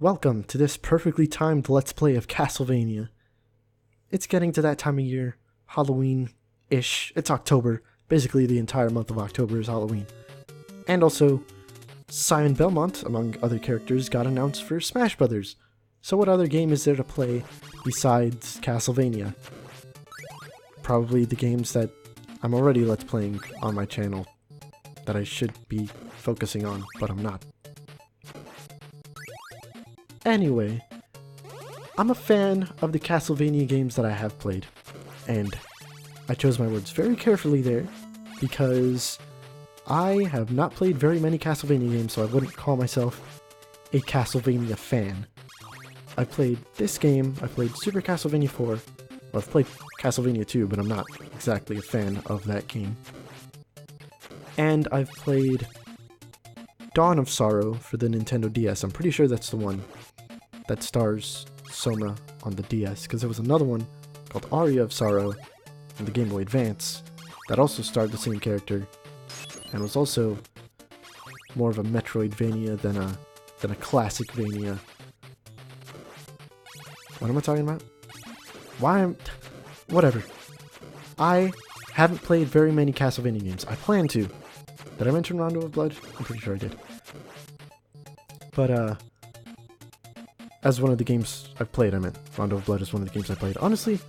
Welcome to this perfectly timed Let's Play of Castlevania. It's getting to that time of year, Halloween-ish. It's October. Basically, the entire month of October is Halloween. And also, Simon Belmont, among other characters, got announced for Smash Brothers. So what other game is there to play besides Castlevania? Probably the games that I'm already Let's Playing on my channel that I should be focusing on, but I'm not. Anyway, I'm a fan of the Castlevania games that I have played, and I chose my words very carefully there because I have not played very many Castlevania games, so I wouldn't call myself a Castlevania fan. I played this game, I played Super Castlevania 4, well, I've played Castlevania 2, but I'm not exactly a fan of that game. And I've played Dawn of Sorrow for the Nintendo DS. I'm pretty sure that's the one that stars Soma on the DS, because there was another one called Aria of Sorrow on the Game Boy Advance that also starred the same character and was also more of a Metroidvania than a classic-vania. What am I talking about? Whatever. I haven't played very many Castlevania games. I plan to. Did I mention Rondo of Blood? I'm pretty sure I did. But, as one of the games I've played, I meant Rondo of Blood is one of the games I played. Honestly,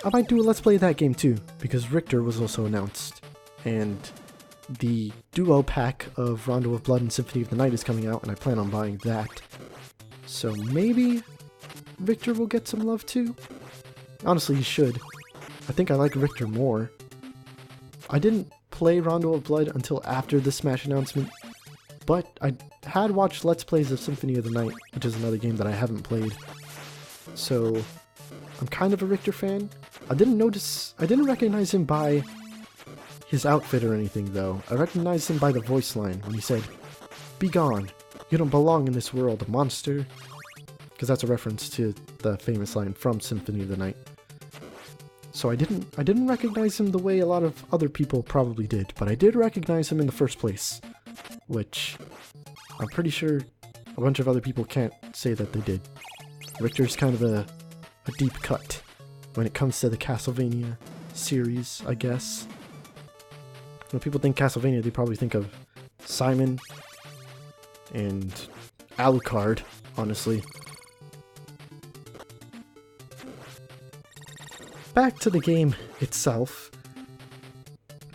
I might do a Let's Play of that game too, because Richter was also announced, and the duo pack of Rondo of Blood and Symphony of the Night is coming out, and I plan on buying that. So maybe Richter will get some love too? Honestly, he should. I think I like Richter more. I didn't play Rondo of Blood until after the Smash announcement, but I had watched Let's Plays of Symphony of the Night, which is another game that I haven't played. So, I'm kind of a Richter fan. I didn't recognize him by his outfit or anything though. I recognized him by the voice line when he said, "Be gone, you don't belong in this world, monster." Because that's a reference to the famous line from Symphony of the Night. So I didn't recognize him the way a lot of other people probably did, but I did recognize him in the first place, which I'm pretty sure a bunch of other people can't say that they did. Richter's kind of a deep cut when it comes to the Castlevania series, I guess. When people think Castlevania, they probably think of Simon and Alucard, honestly. Back to the game itself.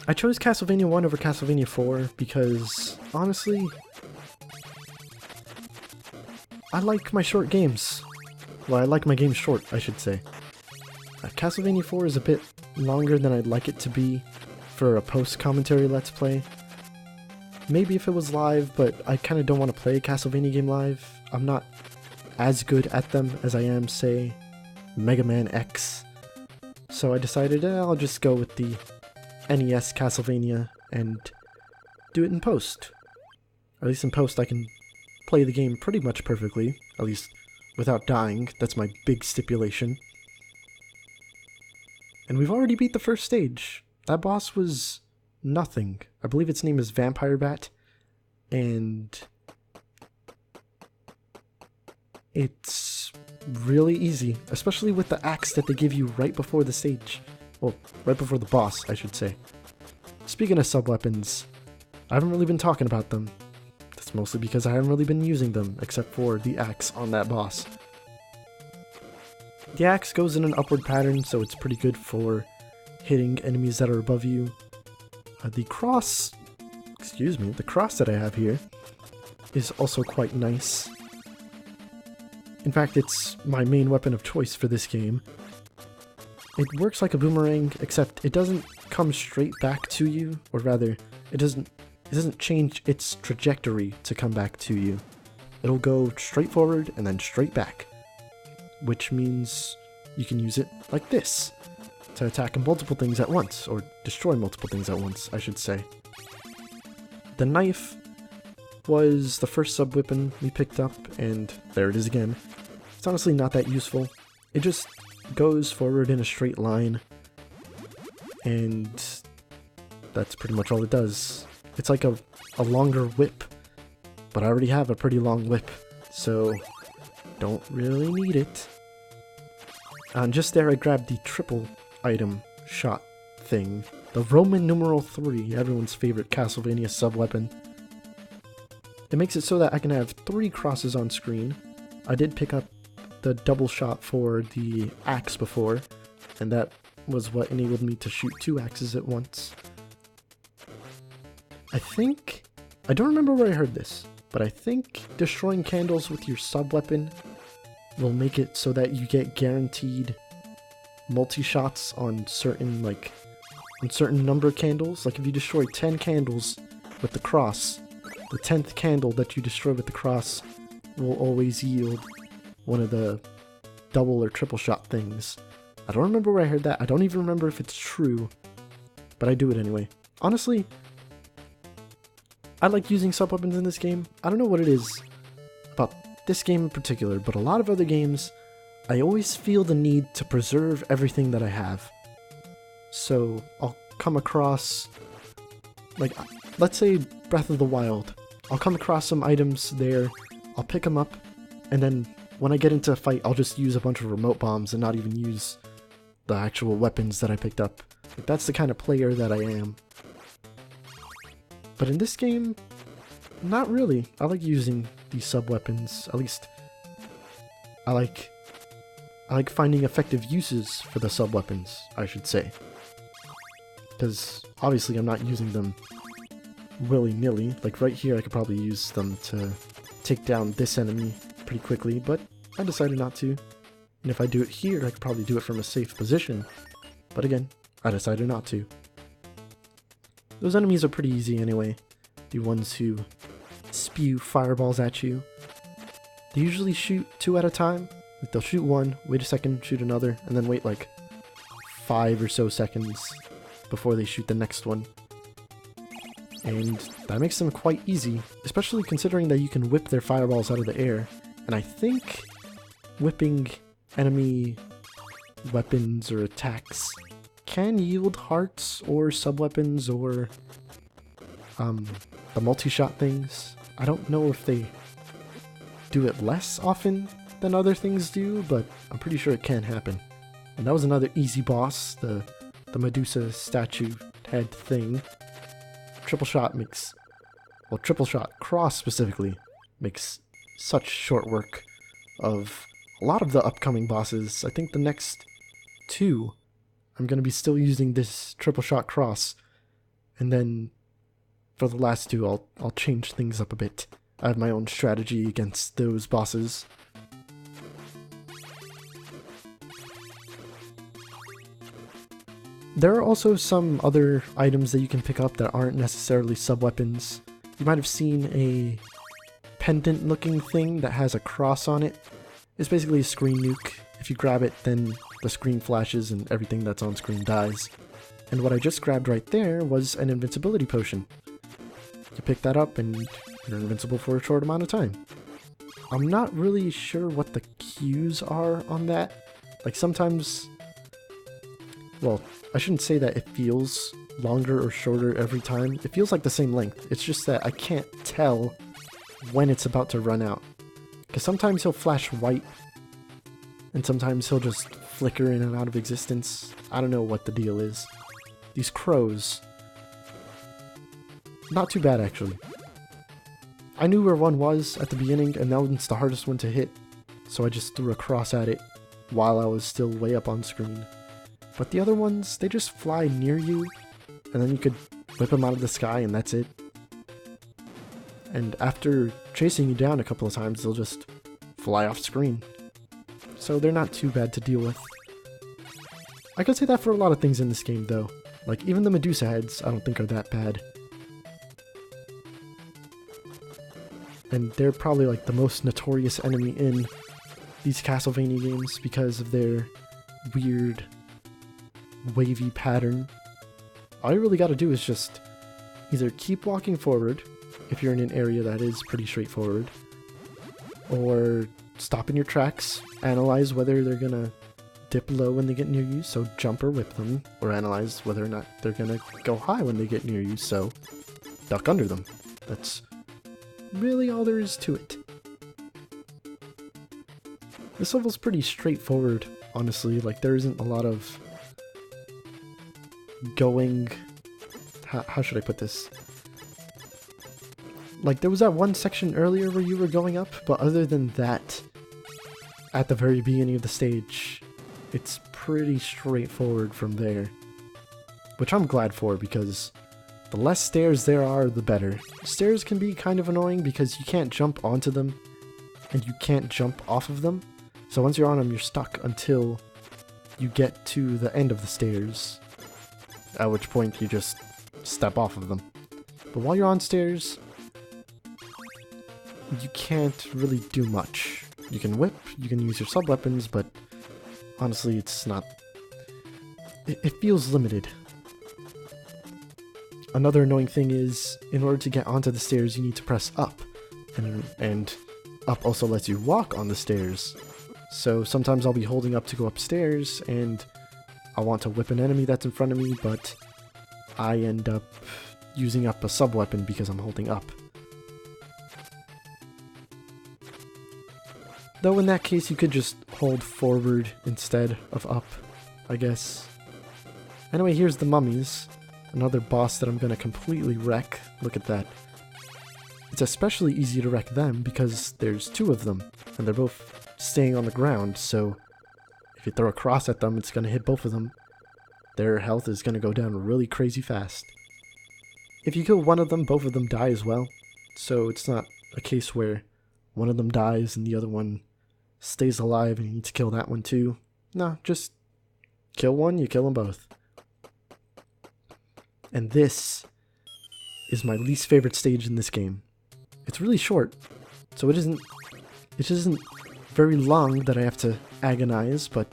I chose Castlevania 1 over Castlevania 4 because, honestly, I like my short games. Well, I like my games short, I should say. Castlevania 4 is a bit longer than I'd like it to be for a post-commentary Let's Play. Maybe if it was live, but I kind of don't want to play a Castlevania game live. I'm not as good at them as I am, say, Mega Man X. So I decided I'll just go with the NES Castlevania and do it in post. At least in post I can play the game pretty much perfectly, at least without dying. That's my big stipulation. And we've already beat the first stage. That boss was nothing. I believe its name is Vampire Bat, and it's really easy, especially with the axe that they give you right before the stage. Well, right before the boss, I should say. Speaking of sub-weapons, I haven't really been talking about them. That's mostly because I haven't really been using them, except for the axe on that boss. The axe goes in an upward pattern, so it's pretty good for hitting enemies that are above you. The cross that I have here is also quite nice. In fact, it's my main weapon of choice for this game. It works like a boomerang, except it doesn't come straight back to you, or rather, it doesn't change its trajectory to come back to you. It'll go straight forward and then straight back, which means you can use it like this to attack multiple things at once, or destroy multiple things at once, I should say. The knife was the first sub-weapon we picked up, and there it is again. It's honestly not that useful. It just goes forward in a straight line, and that's pretty much all it does. It's like a longer whip, but I already have a pretty long whip, so don't really need it. And just there I grabbed the triple item shot thing. The Roman numeral 3, everyone's favorite Castlevania sub-weapon. It makes it so that I can have 3 crosses on screen. I did pick up the double shot for the axe before, and that was what enabled me to shoot 2 axes at once. I don't remember where I heard this, but I think destroying candles with your sub-weapon will make it so that you get guaranteed multi-shots on certain, number of candles. Like if you destroy 10 candles with the cross, the 10th candle that you destroy with the cross will always yield one of the double or triple shot things. I don't remember where I heard that. I don't even remember if it's true, but I do it anyway. Honestly, I like using sub-weapons in this game. I don't know what it is about this game in particular, but a lot of other games, I always feel the need to preserve everything that I have. So I'll come across, let's say Breath of the Wild. I'll come across some items there, I'll pick them up, and then when I get into a fight, I'll just use a bunch of remote bombs and not even use the actual weapons that I picked up. That's the kind of player that I am. But in this game, not really. I like using these sub-weapons. At least, I like finding effective uses for the sub-weapons, I should say. Because, obviously, I'm not using them willy-nilly. Like, right here, I could probably use them to take down this enemy pretty quickly, but I decided not to. And if I do it here, I could probably do it from a safe position. But again, I decided not to. Those enemies are pretty easy anyway. The ones who spew fireballs at you. They usually shoot 2 at a time. Like they'll shoot one, wait a second, shoot another, and then wait like 5 or so seconds before they shoot the next one. And that makes them quite easy, especially considering that you can whip their fireballs out of the air. And I think whipping enemy weapons or attacks can yield hearts or sub-weapons or the multi-shot things. I don't know if they do it less often than other things do, but I'm pretty sure it can happen. And that was another easy boss, the Medusa statue head thing. Triple shot cross specifically makes such short work of a lot of the upcoming bosses. I think the next 2, I'm going to be still using this triple shot cross, and then for the last 2, I'll change things up a bit. I have my own strategy against those bosses. There are also some other items that you can pick up that aren't necessarily sub-weapons. You might have seen a pendant-looking thing that has a cross on it. It's basically a screen nuke. If you grab it, then the screen flashes and everything that's on screen dies. And what I just grabbed right there was an invincibility potion. You pick that up and you're invincible for a short amount of time. I'm not really sure what the cues are on that. Like sometimes, well, I shouldn't say that it feels longer or shorter every time. It feels like the same length. It's just that I can't tell when it's about to run out. Because sometimes he'll flash white, and sometimes he'll just flicker in and out of existence. I don't know what the deal is. These crows. Not too bad, actually. I knew where one was at the beginning, and that one's the hardest one to hit, so I just threw a cross at it while I was still way up on screen. But the other ones, they just fly near you, and then you could whip them out of the sky, and that's it. And after chasing you down a couple of times, they'll just fly off screen. So they're not too bad to deal with. I could say that for a lot of things in this game, though. Like, even the Medusa heads, I don't think are that bad. And they're probably like the most notorious enemy in these Castlevania games because of their weird, wavy pattern. All you really gotta do is just either keep walking forward, if you're in an area that is pretty straightforward, or stop in your tracks, analyze whether they're gonna dip low when they get near you, so jump or whip them, or analyze whether or not they're gonna go high when they get near you, so duck under them. That's really all there is to it. This level's pretty straightforward, honestly. Like, there isn't a lot of going... How should I put this? Like, there was that one section earlier where you were going up, but other than that, at the very beginning of the stage, it's pretty straightforward from there. Which I'm glad for, because the less stairs there are, the better. Stairs can be kind of annoying because you can't jump onto them, and you can't jump off of them. So once you're on them, you're stuck until you get to the end of the stairs, at which point you just step off of them. But while you're on stairs, you can't really do much. You can whip, you can use your sub-weapons, but honestly, it's not... It feels limited. Another annoying thing is, in order to get onto the stairs, you need to press up. And up also lets you walk on the stairs. So sometimes I'll be holding up to go upstairs, and I want to whip an enemy that's in front of me, but I end up using up a sub-weapon because I'm holding up. Though in that case, you could just hold forward instead of up, I guess. Anyway, here's the mummies. Another boss that I'm gonna completely wreck. Look at that. It's especially easy to wreck them because there's two of them, and they're both staying on the ground, so if you throw a cross at them, it's gonna hit both of them. Their health is gonna go down really crazy fast. If you kill one of them, both of them die as well, so it's not a case where one of them dies and the other one stays alive and you need to kill that one too. No, just kill one, you kill them both. And this is my least favorite stage in this game. It's really short, so it isn't very long that I have to agonize, but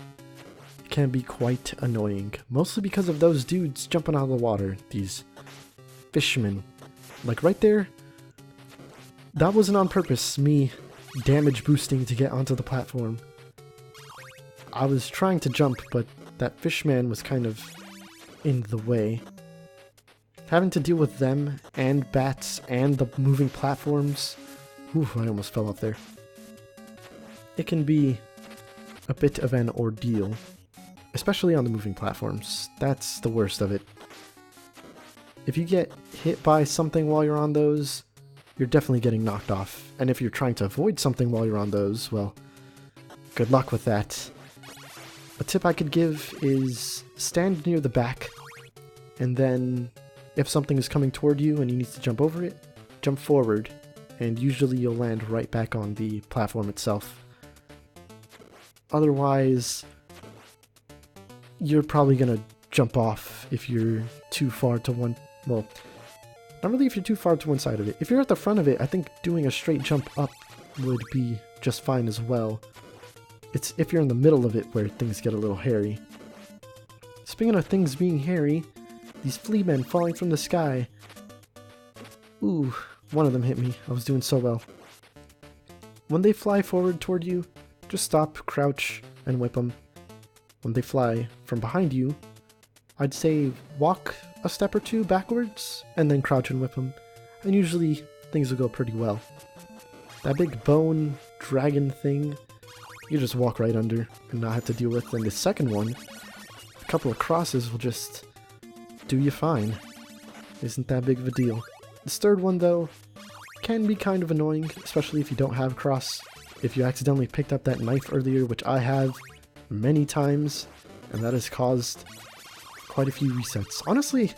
it can be quite annoying. Mostly because of those dudes jumping out of the water, these fishermen. Like right there, that wasn't on purpose, me damage boosting to get onto the platform. I was trying to jump, but that fishman was kind of in the way. Having to deal with them, and bats, and the moving platforms... Oof, I almost fell off there. It can be a bit of an ordeal. Especially on the moving platforms. That's the worst of it. If you get hit by something while you're on those, you're definitely getting knocked off. And if you're trying to avoid something while you're on those, well, good luck with that. A tip I could give is stand near the back, and then if something is coming toward you and you need to jump over it, jump forward, and usually you'll land right back on the platform itself. Otherwise, you're probably gonna jump off if you're too far to one... Well, not really if you're too far to one side of it. If you're at the front of it, I think doing a straight jump up would be just fine as well. It's if you're in the middle of it where things get a little hairy. Speaking of things being hairy, these flea men falling from the sky. Ooh, one of them hit me. I was doing so well. When they fly forward toward you, just stop, crouch, and whip them. When they fly from behind you, I'd say walk a step or two backwards, and then crouch and whip them. And usually, things will go pretty well. That big bone dragon thing, you just walk right under and not have to deal with. And the second one, a couple of crosses will just do you fine. Isn't that big of a deal. This third one, though, can be kind of annoying, especially if you don't have cross. If you accidentally picked up that knife earlier, which I have many times, and that has caused quite a few resets. Honestly,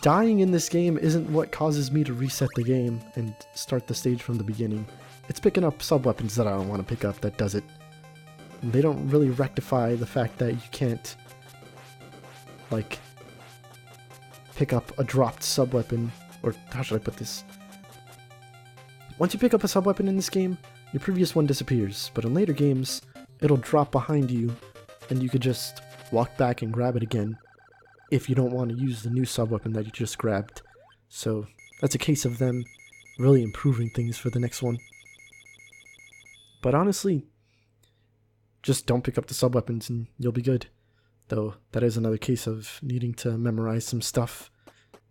dying in this game isn't what causes me to reset the game and start the stage from the beginning. It's picking up sub-weapons that I don't want to pick up that does it. And they don't really rectify the fact that you can't, like, pick up a dropped sub-weapon, or how should I put this? Once you pick up a sub-weapon in this game, your previous one disappears, but in later games, it'll drop behind you, and you could just walk back and grab it again, if you don't want to use the new sub-weapon that you just grabbed. So, that's a case of them really improving things for the next one. But honestly, just don't pick up the sub-weapons and you'll be good. Though, that is another case of needing to memorize some stuff,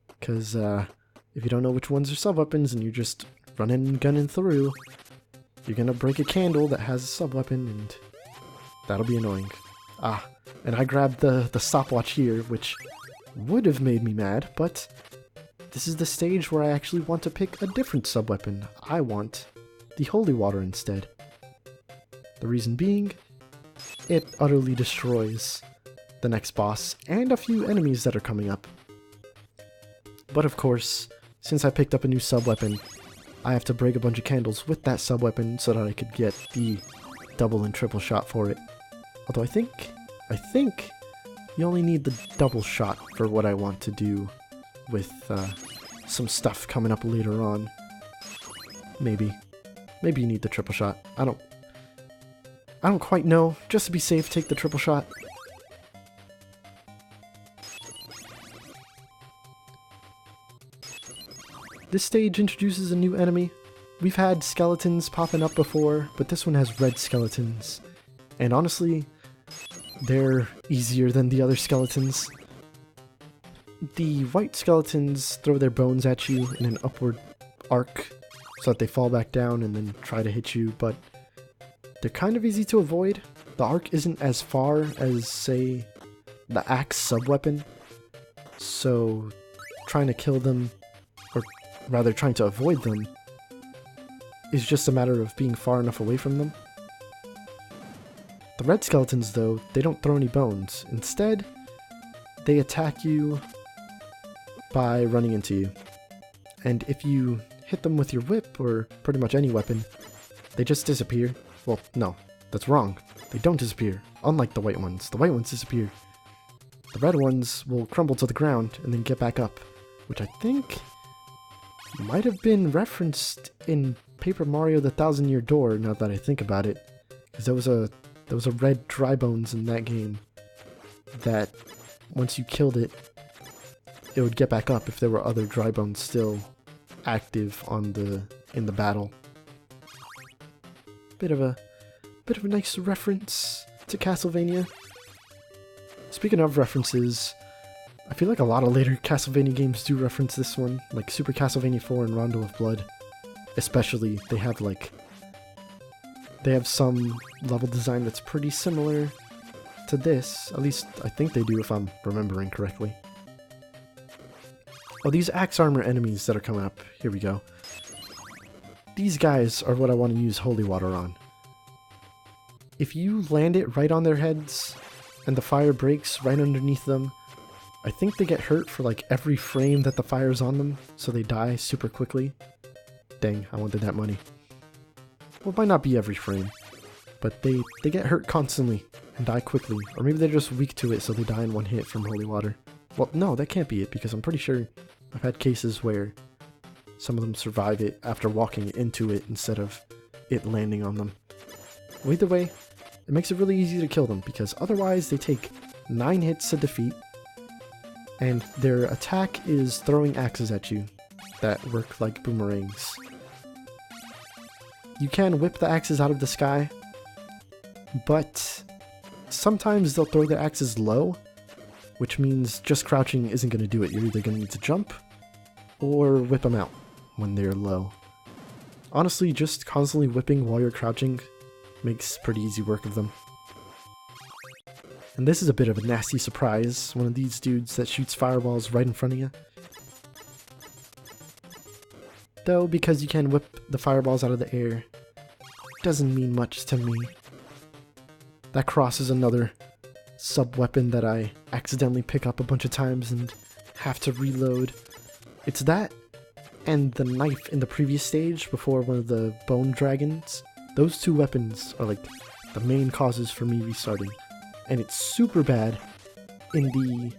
because if you don't know which ones are sub-weapons and you're just running and gunning through, you're gonna break a candle that has a sub-weapon, and that'll be annoying. Ah, and I grabbed the stopwatch here, which would have made me mad, but this is the stage where I actually want to pick a different sub-weapon. I want the holy water instead. The reason being, it utterly destroys the next boss and a few enemies that are coming up. But of course, since I picked up a new sub-weapon, I have to break a bunch of candles with that sub-weapon so that I could get the double and triple shot for it. Although I think you only need the double shot for what I want to do with some stuff coming up later on. Maybe you need the triple shot. I don't quite know. Just to be safe, take the triple shot. This stage introduces a new enemy. We've had skeletons popping up before, but this one has red skeletons. And honestly, they're easier than the other skeletons. The white skeletons throw their bones at you in an upward arc so that they fall back down and then try to hit you, but they're kind of easy to avoid. The arc isn't as far as, say, the axe sub-weapon, so trying to kill them, or rather trying to avoid them, is just a matter of being far enough away from them. The red skeletons, though, they don't throw any bones. Instead, they attack you by running into you. And if you hit them with your whip, or pretty much any weapon, they just disappear. Well, no, that's wrong. They don't disappear, unlike the white ones. The white ones disappear. The red ones will crumble to the ground and then get back up, which I think might have been referenced in Paper Mario: The Thousand Year Door, now that I think about it. Because there was a red dry bones in that game that once you killed it, it would get back up if there were other dry bones still active in the battle. Bit of a nice reference to Castlevania. Speaking of references, I feel like a lot of later Castlevania games do reference this one, like Super Castlevania 4 and Rondo of Blood. Especially, they have some level design that's pretty similar to this. At least, I think they do if I'm remembering correctly. Oh, these axe armor enemies that are coming up. Here we go. These guys are what I want to use holy water on. If you land it right on their heads, and the fire breaks right underneath them, I think they get hurt for like every frame that the fire's on them, so they die super quickly. Dang, I wanted that money. Well, it might not be every frame, but they get hurt constantly and die quickly. Or maybe they're just weak to it, so they die in one hit from holy water. Well, no, that can't be it, because I'm pretty sure I've had cases where some of them survive it after walking into it instead of it landing on them. Well, either way, it makes it really easy to kill them, because otherwise they take 9 hits to defeat, and their attack is throwing axes at you that work like boomerangs. You can whip the axes out of the sky, but sometimes they'll throw the axes low, which means just crouching isn't going to do it. You're either going to need to jump or whip them out when they're low. Honestly, just constantly whipping while you're crouching makes pretty easy work of them. And this is a bit of a nasty surprise, one of these dudes that shoots fireballs right in front of you. Though, because you can whip the fireballs out of the air, doesn't mean much to me. That cross is another sub-weapon that I accidentally pick up a bunch of times and have to reload. It's that, and the knife in the previous stage before one of the bone dragons. Those two weapons are like the main causes for me restarting. And it's super bad in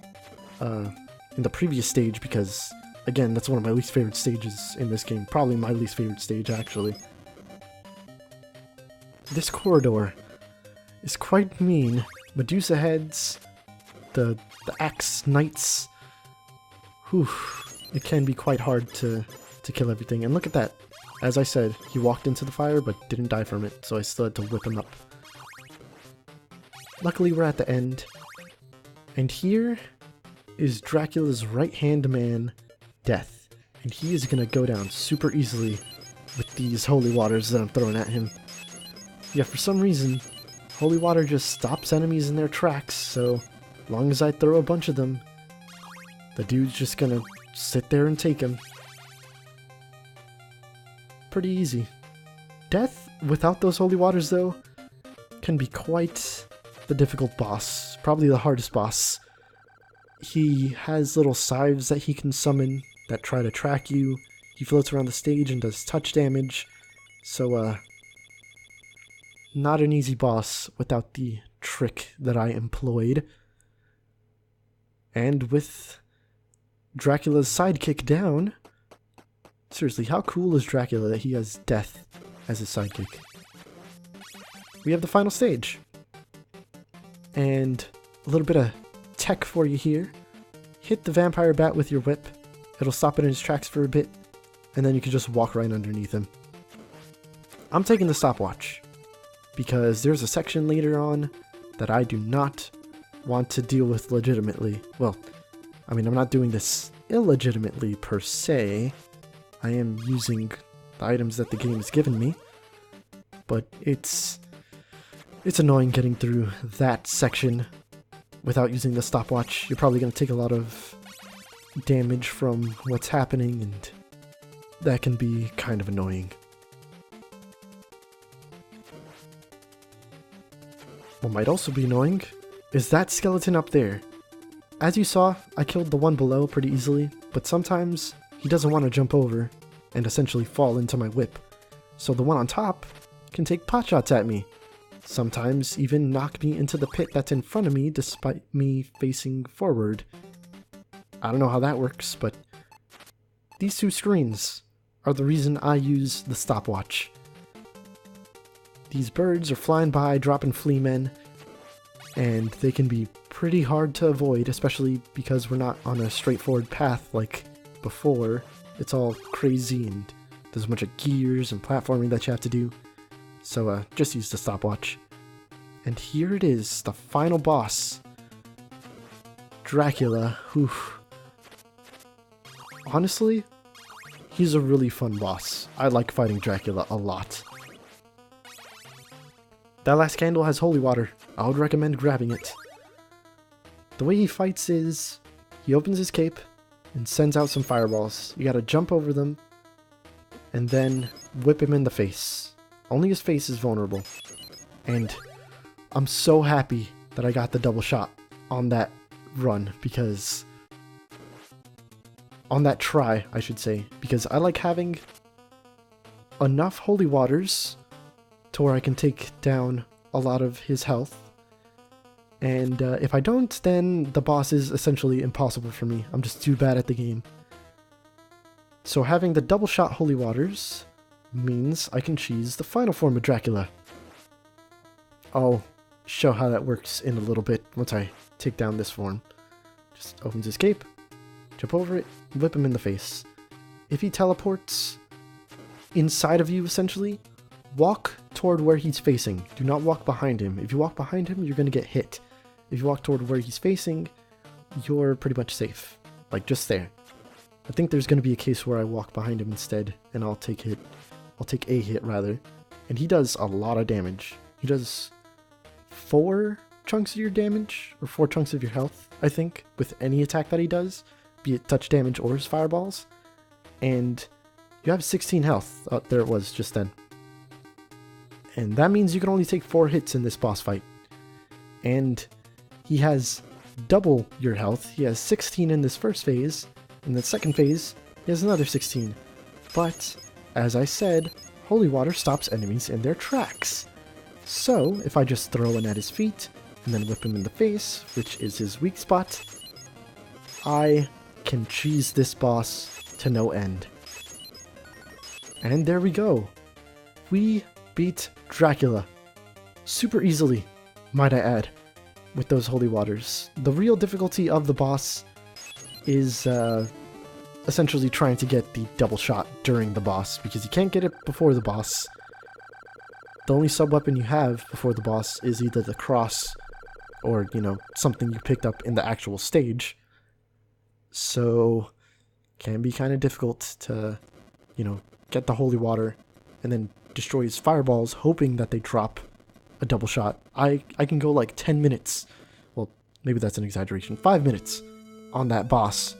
the previous stage because, again, that's one of my least favorite stages in this game. Probably my least favorite stage, actually. This corridor is quite mean. Medusa heads, the axe knights. Whew, it can be quite hard to kill everything. And look at that. As I said, he walked into the fire but didn't die from it, so I still had to whip him up. Luckily, we're at the end. And here is Dracula's right-hand man, Death. And he is going to go down super easily with these holy waters that I'm throwing at him. Yeah, for some reason, holy water just stops enemies in their tracks, so as long as I throw a bunch of them, the dude's just gonna sit there and take him. Pretty easy. Death without those holy waters, though, can be quite the difficult boss. Probably the hardest boss. He has little scythes that he can summon that try to track you. He floats around the stage and does touch damage. So, not an easy boss without the trick that I employed. And with Dracula's sidekick down... Seriously, how cool is Dracula that he has death as his sidekick? We have the final stage. And a little bit of tech for you here. Hit the vampire bat with your whip. It'll stop it in his tracks for a bit. And then you can just walk right underneath him. I'm taking the stopwatch. Because there's a section later on that I do not want to deal with legitimately. Well, I mean, I'm not doing this illegitimately per se. I am using the items that the game has given me, but it's annoying getting through that section without using the stopwatch. You're probably going to take a lot of damage from what's happening, and that can be kind of annoying. What might also be annoying is that skeleton up there. As you saw, I killed the one below pretty easily, but sometimes he doesn't want to jump over and essentially fall into my whip. So the one on top can take potshots at me. Sometimes even knock me into the pit that's in front of me despite me facing forward. I don't know how that works, but these two screens are the reason I use the stopwatch. These birds are flying by, dropping flea men, and they can be pretty hard to avoid, especially because we're not on a straightforward path like before. It's all crazy and there's a bunch of gears and platforming that you have to do. So just use the stopwatch. And here it is, the final boss. Dracula. Oof. Honestly, he's a really fun boss. I like fighting Dracula a lot. That last candle has holy water. I would recommend grabbing it. The way he fights is, he opens his cape and sends out some fireballs. You gotta jump over them and then whip him in the face. Only his face is vulnerable. And I'm so happy that I got the double shot on that run, because... on that try, I should say. Because I like having enough holy waters to where I can take down a lot of his health. And if I don't, then the boss is essentially impossible for me. I'm just too bad at the game. So having the double shot holy waters means I can cheese the final form of Dracula. I'll show how that works in a little bit once I take down this form. Just opens his cape, jump over it, whip him in the face. If he teleports inside of you, essentially, walk toward where he's facing. Do not walk behind him. If you walk behind him, you're going to get hit. If you walk toward where he's facing, you're pretty much safe. Like, just there. I think there's going to be a case where I walk behind him instead, and I'll take a hit, rather. And he does a lot of damage. He does 4 chunks of your damage, or 4 chunks of your health, I think, with any attack that he does, be it touch damage or his fireballs. And you have 16 health. Oh, there it was just then. And that means you can only take 4 hits in this boss fight. And he has double your health. He has 16 in this first phase. In the second phase, he has another 16. But, as I said, holy water stops enemies in their tracks. So, if I just throw one at his feet, and then whip him in the face, which is his weak spot, I can cheese this boss to no end. And there we go. We beat Dracula. Super easily, might I add, with those holy waters. The real difficulty of the boss is essentially trying to get the double shot during the boss, because you can't get it before the boss. The only sub-weapon you have before the boss is either the cross or, you know, something you picked up in the actual stage. So, can be kind of difficult to, you know, get the holy water and then destroy his fireballs, hoping that they drop a double shot. I can go like 10 minutes, well, maybe that's an exaggeration, 5 minutes on that boss,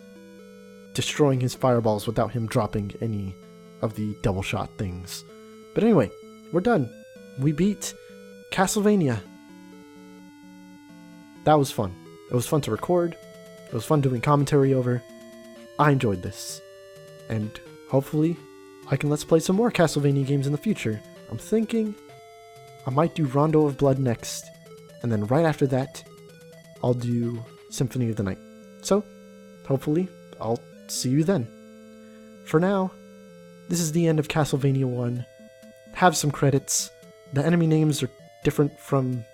destroying his fireballs without him dropping any of the double shot things. But anyway, we're done. We beat Castlevania. That was fun. It was fun to record. It was fun doing commentary over. I enjoyed this. And hopefully I can let's play some more Castlevania games in the future. I'm thinking I might do Rondo of Blood next. And then right after that, I'll do Symphony of the Night. So, hopefully, I'll see you then. For now, this is the end of Castlevania 1. Have some credits. The enemy names are different from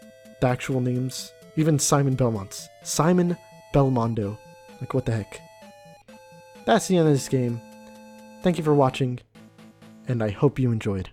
the actual names. Even Simon Belmont's. Simon Belmondo. Like, what the heck? That's the end of this game. Thank you for watching, and I hope you enjoyed.